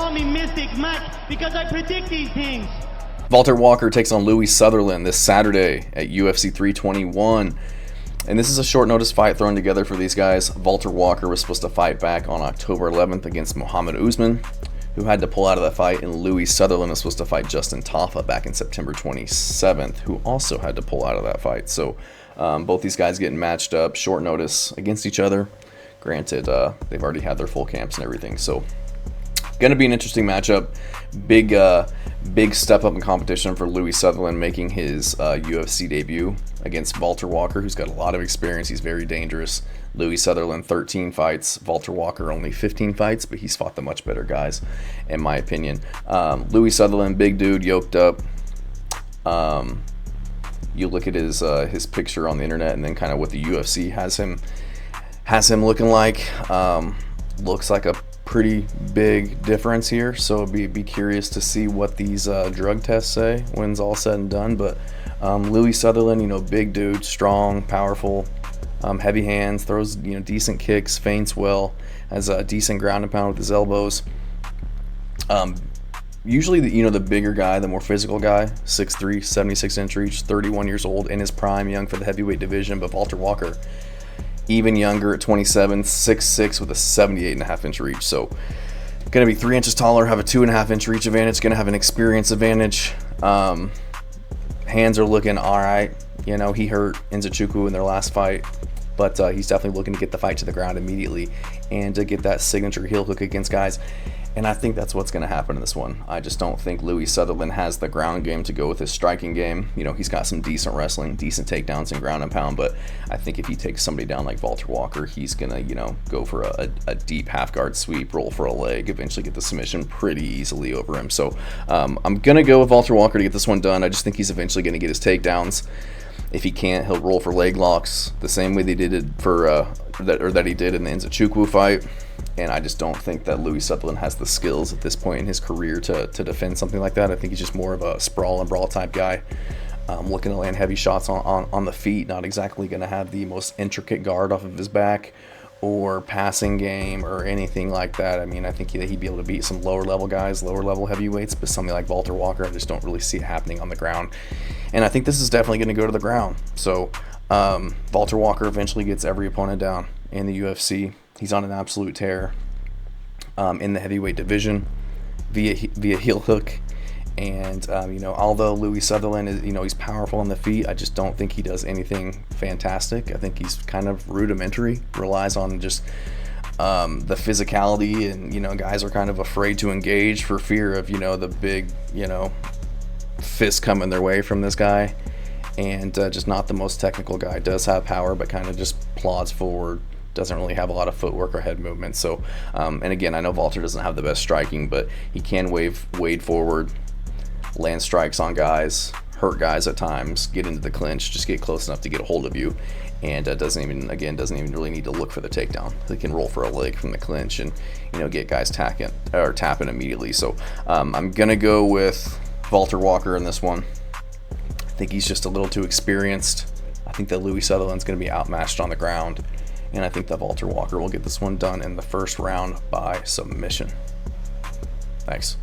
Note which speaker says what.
Speaker 1: call me Mystic Mac because I predict these things.
Speaker 2: Valter Walker takes on Louie Sutherland this Saturday at UFC 321. And this is a short notice fight thrown together for these guys. Valter Walker was supposed to fight back on October 11th against Muhammad Usman, who had to pull out of that fight, and Louie Sutherland was supposed to fight Justin Tafa back in September 27th, who also had to pull out of that fight. So both these guys getting matched up short notice against each other. Granted, they've already had their full camps and everything, so going to be an interesting matchup. Big step up in competition for Louie Sutherland, making his UFC debut against Valter Walker, who's got a lot of experience. He's very dangerous. Louie Sutherland 13 fights, Valter Walker only 15 fights, but he's fought the much better guys, in my opinion. Louie Sutherland, big dude, yoked up. You look at his picture on the internet, and then kind of what the UFC has him looking like. Looks like a pretty big difference here, so be curious to see what these drug tests say when it's all said and done. But Louie Sutherland, big dude, strong, powerful, heavy hands, throws decent kicks, feints well, has a decent ground and pound with his elbows. Usually the bigger guy, the more physical guy, 6'3", 76-inch reach, 31 years old, in his prime, young for the heavyweight division. But Valter Walker, even younger at 27, 6'6", with a 78.5-inch reach. So going to be 3 inches taller, have a 2.5-inch reach advantage, going to have an experience advantage. Hands are looking all right. He hurt Nzechukwu in their last fight, but he's definitely looking to get the fight to the ground immediately and to get that signature heel hook against guys. And I think that's what's going to happen in this one. I just don't think Louie Sutherland has the ground game to go with his striking game. He's got some decent wrestling, decent takedowns and ground and pound, but I think if he takes somebody down like Valter Walker, he's going to, go for a deep half guard sweep, roll for a leg, eventually get the submission pretty easily over him. So I'm going to go with Valter Walker to get this one done. I just think he's eventually going to get his takedowns. If he can't, he'll roll for leg locks the same way they did it that he did in the Nzechukwu fight. And I just don't think that Louie Sutherland has the skills at this point in his career to defend something like that. I think he's just more of a sprawl and brawl type guy, looking to land heavy shots on the feet, not exactly going to have the most intricate guard off of his back or passing game or anything like that. I mean, I think he'd be able to beat some lower level guys, lower level heavyweights, but something like Valter Walker, I just don't really see it happening on the ground. And I think this is definitely going to go to the ground. So Valter Walker eventually gets every opponent down in the UFC. He's on an absolute tear in the heavyweight division via heel hook. And, although Louie Sutherland is, he's powerful on the feet, I just don't think he does anything fantastic. I think he's kind of rudimentary, relies on just the physicality, and, guys are kind of afraid to engage for fear of, the big, fist coming their way from this guy. And just not the most technical guy. Does have power, but kind of just plods forward. Doesn't really have a lot of footwork or head movement. So, and again, I know Valter doesn't have the best striking, but he can wade forward, land strikes on guys, hurt guys at times, get into the clinch, just get close enough to get a hold of you, and doesn't even really need to look for the takedown. He can roll for a leg from the clinch and get guys tapping immediately. So I'm gonna go with Valter Walker in this one. I think he's just a little too experienced. I think that Louie Sutherland's gonna be outmatched on the ground. And I think that Valter Walker will get this one done in the first round by submission. Thanks.